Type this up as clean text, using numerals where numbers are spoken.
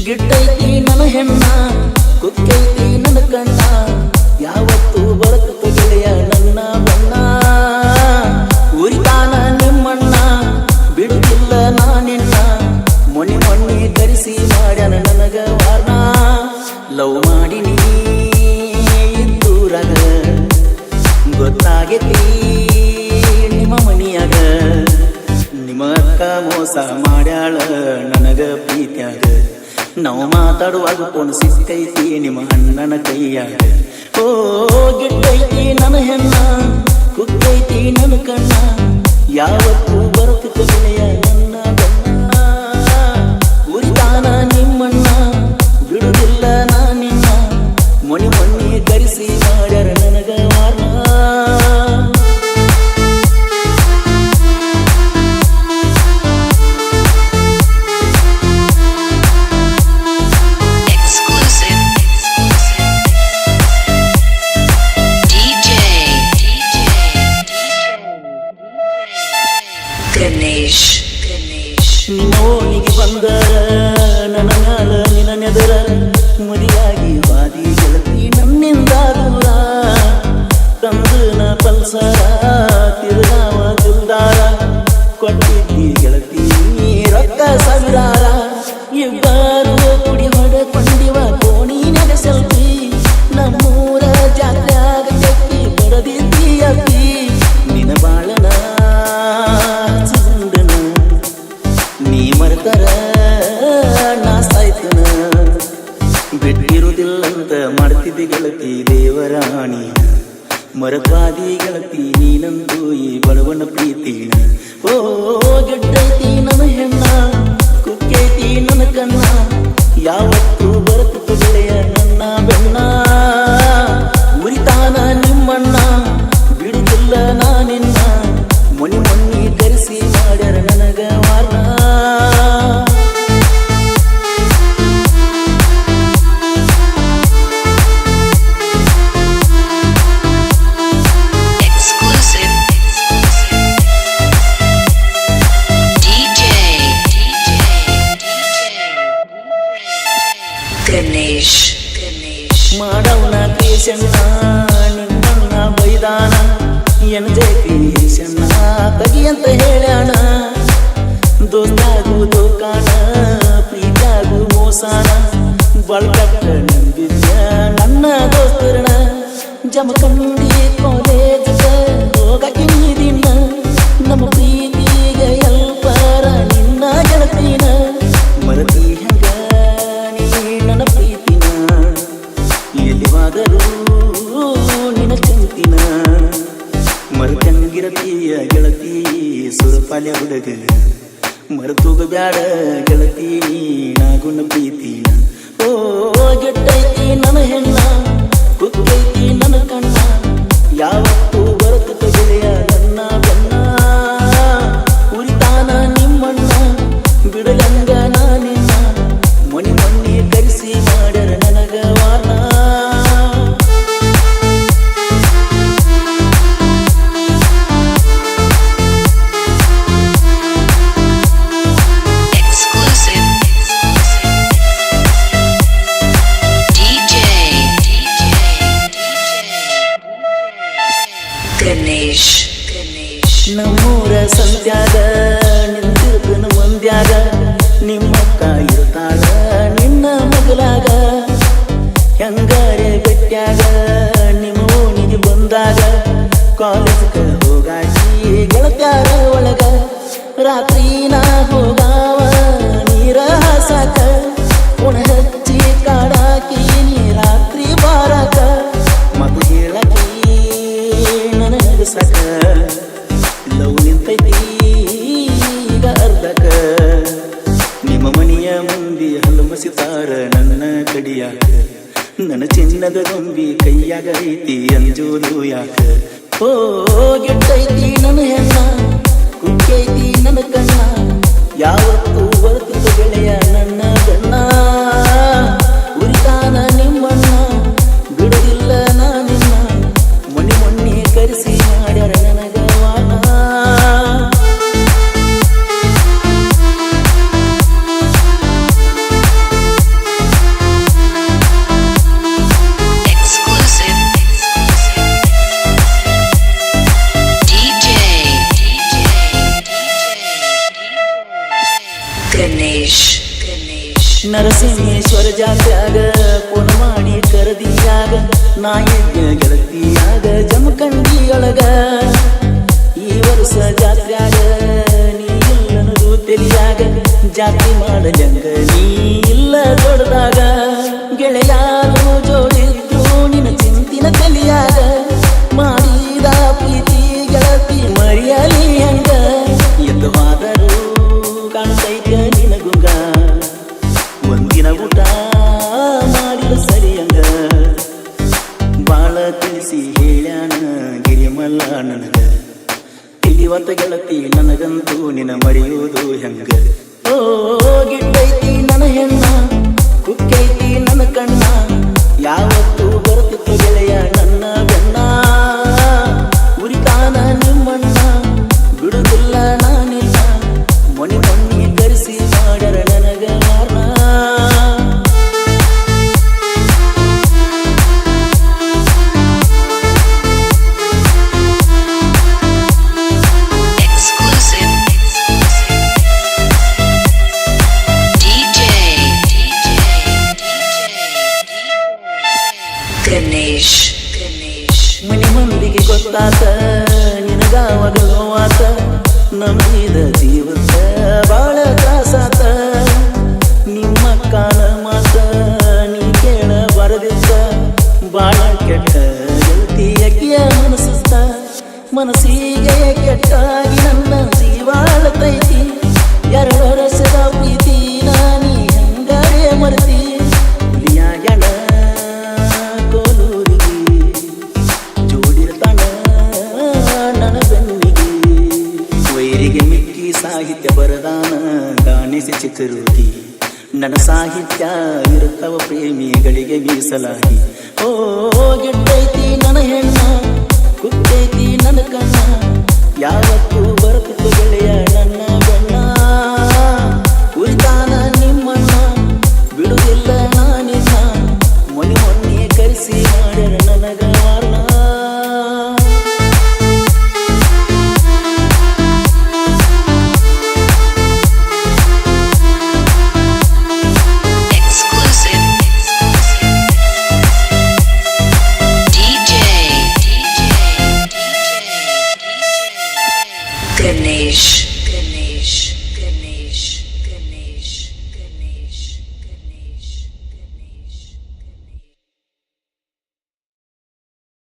ಗಿಟ್ಟೈತಿ ನನ್ನ ಹೆಣ್ಣ ಕುಕ್ಕೈತಿ ನನ್ನ ಕಣ್ಣ ಯಾವತ್ತು ಬರುತ್ತ ಗೆಳೆಯ ನನ್ನ ಬಣ್ಣ ಉರಿತಾನ ನಿಮ್ಮಣ್ಣ ಬಿಡುತ್ತಿಲ್ಲ ನಾನಿನ್ನ ಮೊನ್ನೆ ಮೊನ್ನೆ ಕರೆಸಿ ಮಾಡ್ಯಾನ ನನಗ ವಾರ್ನ ಲವ್ ಮಾಡಿ ನೀ ಇದ್ದೂರಾಗ ಗೊತ್ತಾಗೈತಿ ನಿಮ್ಮ ಮನಿಯಾಗ ನಿಮ್ಮ ಅಕ್ಕ ಮೋಸ ಮಾಡ್ಯಾಳ ನನಗ ಪ್ರೀತ್ಯಾಗ ನಾವು ಮಾತಾಡುವಾಗ ಫೋನ್ ಸಿಕ್ಕೈತಿ ನಿಮ್ಮ ಅಣ್ಣನ ಕೈಯಾಗ ಓ ಗಿಟ್ಟೈತಿ ನನ್ನ ಹೆಣ್ಣ ಕುಕ್ಕೈತಿ ನನ್ನ ಕಣ್ಣ ಯಾವತ್ತು ಬರುತ್ತಿತ್ತು ಗೆಳೆಯ ನನ್ನ ಬಣ್ಣ ಉರಿತಾನ ನಿಮ್ಮಣ್ಣ ಬಿಡುದಿಲ್ಲ ನಾನಿನ್ನ ಮೊನ್ನೆ ಮೊನ್ನೆ ಕರೆಸಿ ಮಾಡ್ಯಾರ ನನಗ ವಾರ್ನ ನಿನ್ನೋನಿಗೆ ಬಂದರ ನನ್ನ ಮ್ಯಾಲ ನಿನ್ನ ನೆದರ ಮದಿಯಾಗಿ ವಾದಿ ಗೆಳತಿ ನನ್ನಿಂದ ದೂರ ತಂದನ ಪಲ್ಸರ ತಿರುಗಾವ ದಿಲ್ದಾರ ಕೊಟ್ಟಿದ್ದಿ ಗೆಳತಿ ರೊಕ್ಕ ಸಾವಿರಾರ ಇಬ್ಬರು ಕುಡಿ ಹೊಡೆಕೊಂಡಿವ ಕೋಣಿ ನೆನೆಸಲ್ತಿ ನಮ್ಮೂರ ಜಾತ್ರೆಯಾಗ ಚಕ್ಕಿ ಬಡದಿದ್ದಿ ಅಕ್ಕಿ ನಿನ್ನ ಬಾಳನ ನೀ ಮರೆತರ ನಾ ಸಾಯ್ತನ ಬಿಟ್ಟಿರುವುದಿಲ್ಲಂತ ಮಾಡ್ತಿದ್ದಿ ಗೆಳತಿ ದೇವರಾಣಿ ಮರತ್ವಾದಿ ಗೆಳತಿ ನೀನಂತೂ ಈ ಬಡವನ ಪ್ರೀತಿನ ಓ ಗೆಡ್ಡೈತಿ ನನ್ನ ಹೆಣ್ಣ ಕುಕ್ಕೈತಿ ನನ್ನ ಕಣ್ಣ ಯಾವತ್ತು ಬರುತ್ತಿತ್ತು ಗೆಳೆಯ ನನ್ನ ಬೆಣ್ಣ ಉರಿತಾನ ನಿಮ್ಮಣ್ಣ ಬಿಡುತ್ತಿಲ್ಲ ನಾನಿನ್ನ ಮೊನ್ನೆ ಮೊನ್ನೆ ಕರೆಸಿ ಮಾಡ್ಯಾರ ನನಗ ವಾರ್ನ ಮಾಡವನ ಕ್ರಿಯೇಷನ್ನ ನಿಮ್ಮನ್ನ ಬೈದಾನ ಎನ್ಜೆ ಕ್ರಿಯೇಷನ್ನ ತಗಿಯಂತ ಹೇಳ್ಯಾಣ ದೋಸ್ತಾಗು ದೋಕಾನ ಪ್ರೀತಾಗು ಮೋಸಾನ ಬಳಕಟ್ಟ ನಂಬಿದ್ದ ನನ್ನ ದೋಸ್ತರಣ ಜಮಖಂಡಿ ಕಾಲೇಜ್ ಹೋಗಕ್ಕೆ ನೀದಿನ ನಮ್ಮ ಪ್ರೀತಿಗ ಎಲ್ಪರ ನಿನ್ನ ಗೆಳತಿನ ಮರತಿ ಹಂಗ ನೀ ನನ್ನ ಪ್ರೀತಿನ ಎಲ್ಲಿವಾದರೂ ನಿನ್ನ ಚಂತಿನ ಮರತಂಗಿರತಿಯ ಗೆಳತಿ ಸುರಪಾಲ್ಯ ಹುಡುಗ ಮರತುಗ ಬ್ಯಾಡ ಗೆಳತಿ ನಾಗುನ ಪ್ರೀತಿನ ಓ ಗೆಟ್ಟೈತಿ ನನ್ನ ಹೆಣ್ಣ ಕುಕ್ಕೈತಿ ನನ್ನ ಕಣ್ಣ ಯಾವತ್ತು ಬರುತ್ತಿತ್ತು ಗೆಳೆಯ ನನ್ನ ಬಣ್ಣ ಉರಿತಾನ ನಿಮ್ಮಣ್ಣ ಬಿಡಲಂಗ ನಾನಿನ್ನ ಮೊನ್ನೆ ಮೊನ್ನೆ ಕರೆಸಿ ಮಾಡ್ಯಾರ ನನಗ ವಾರ್ನ ನಮ್ಮೂರ ಸಂತ್ಯಾಗ ನಿಂತಿರ್ತನ ಮಂದ್ಯಾಗ ನಿಮ್ಮಕ್ಕ ಇರ್ತಾಳ ನಿನ್ನ ಮಗಲಾಗ ಹೆಂಗಾರೆ ಬೆಟ್ಟ್ಯಾಗ ನಿಮ್ಮ ಓಣಿಗೆ ಬಂದಾಗ ಕಾಲೇಜ್ಗ ಹೋಗಾಕಿ ಗೆಳತ್ಯಾರ ಒಳಗ ರಾತ್ರಿ ನಾ ಹೋಗಾವ ನೀರ ಹಾಸಾಕ ಉಣ ಹಚ್ಚಿ ಕಾಡಾಕಿ ನೀ ರಾತ್ರಿ ಬಾರಾಕ ಮಗು ಹೇಳಕಿ ನನಗ ಸಕ ಲವ್ ನಿಂತೈತಿ ಈಗ ಅರ್ಧಕ ನಿಮ್ಮ ಮನೆಯ ಮಂದಿ ಹಲಮಸಿತಾರ ನನ್ನ ಕಡಿಯಾಕ ನನ್ನ ಚಿನ್ನದ ಗೊಂಬಿ ಕೈಯಾಗ ಐತಿ ಅಂಜೋದು ಯಾಕ ಓ ಗೆಟ್ಟೈತಿ ನನ್ನ ಹೆಣ್ಣ ಕುಕ್ಕೈತಿ ನನ್ನ ಕಣ್ಣ ಯಾವತ್ತು ಬರುತ್ತಿತ್ತು ಗೆಳೆಯ ನನ್ನ ಬಣ್ಣ ಉರಿತಾನ ನಿಮ್ಮಣ್ಣ ಬಿಡುದಿಲ್ಲ ನಾನಿನ್ನ ಮೊನ್ನೆ ಮೊನ್ನೆ ಕರೆಸಿ ಮಾಡ್ಯಾರ ನನಗ ವಾರ್ನ ನರಸಿಂಹೇಶ್ವರ ಜಾತ್ಯಾಗ ಪುನ ಮಾಡಿ ಕರದಿಯಾಗ ನಾಯಕ ಗೆಳತಿಯಾಗ ಜಮಖಂಡಿಯೊಳಗ ಈ ವರ್ಷ ಜಾತ್ರ್ಯಾಗ ನೀ ಇಲ್ಲನದು ತಿಳಿಯಾಗ ಜಾತಿ ಮಾಡಲಂಗ ನೀ ಇಲ್ಲ ದೊಡ್ಡದಾಗ ಗೆಳೆಯಾರು ಜೋಡಿದ್ರು ನಿನ್ನ ಚಿಂತಿನ ತಲಿಯಾಗ ಮಾಡಿದ ಪ್ರೀತಿ ಗೆಳತಿ ಮರಿಯಲಿ ಹಂಗ ಎದ್ದುವಾದರೂ ಕಾಣ್ತೈತ ನಿನಗುಂಗ ಒಂದಿನ ಊಟ ಮಾಡಿದ ಸರಿಯಂಗ ಬಾಳ ತಿಳಿಸಿ ಹೇಳ್ಯಾನ ಗಿರಿಮಲ್ಲ ನನಗ ತಿಳಿವತ್ತ ಗೆಳತಿ ನನಗಂತೂ ನಿನ ಮರೆಯುವುದು ಹೆಂಗ ಓ ಗಿಡ್ಡೈತಿ ನನ್ನ ಹೆಣ್ಣ ಕುಕ್ಕೈತಿ ನನ್ನ ಕಣ್ಣ ಯಾವತ್ತೂ ಬರುತ್ತಿತ್ತು ಗೆಳೆಯ ನನ್ನ ಬೆನ್ನ ಉರಿತಾನ ನಿಮ್ಮಣ್ಣ ಬಿಡುದಿಲ್ಲ ನಾನಿಲ್ಲ ಮೊಣಿ ಮೊನ್ನೆ ಕರೆಸಿ ಮಾಡರ ನನಗ ಮಾರ್ನ ಮನೆ ಮಂದಿಗೆ ಗೊತ್ತಾತ ನಿನಗಾವಾಗ ನೋವಾತ ನಂಬಿದ ಜೀವದ ಬಾಳ ತ್ರಾಸಾತ ನಿಮ್ಮ ಕಾಲ ಮಾತ ನೀ ಕೇಳ ಬರದಿದ್ದ ಬಾಳ ಕೆಟ್ಟ ಗೆಳತಿ ಅಕ್ಕಿಯ ಮನಸ್ಸುತ್ತ ಮನಸ್ಸಿಗೆ ಕೆಟ್ಟಾಗಿ ನನ್ನ ಜೀವಾಳತೈತಿ 2 ವರ್ಷದ ಪ್ರೀತಿ ನಾನಿ ಹಂಗಾರೆ ಮರತಿ ಹುಲಿಯಾಗ್ಯಾನ ಸಾಹಿತ್ಯ ಬರದಾನ ಗಾಣಿಸಿ ಚಿಕ್ಕರುಗಿ ನನ್ನ ಸಾಹಿತ್ಯ ಇರುತ್ತವ ಪ್ರೇಮಿಗಳಿಗೆ ಮೀಸಲಾಗಿ ಓ ಗಿಡ್ಡೈತಿ ನನ್ನ ಹೆಣ್ಣ ಕುಕ್ಕೈತಿ ನನ್ನ ಕಣ್ಣ ಯಾವತ್ತೂ ಬರುತ್ತಿತ್ತು ಗೆಳೆಯ ನನ್ನ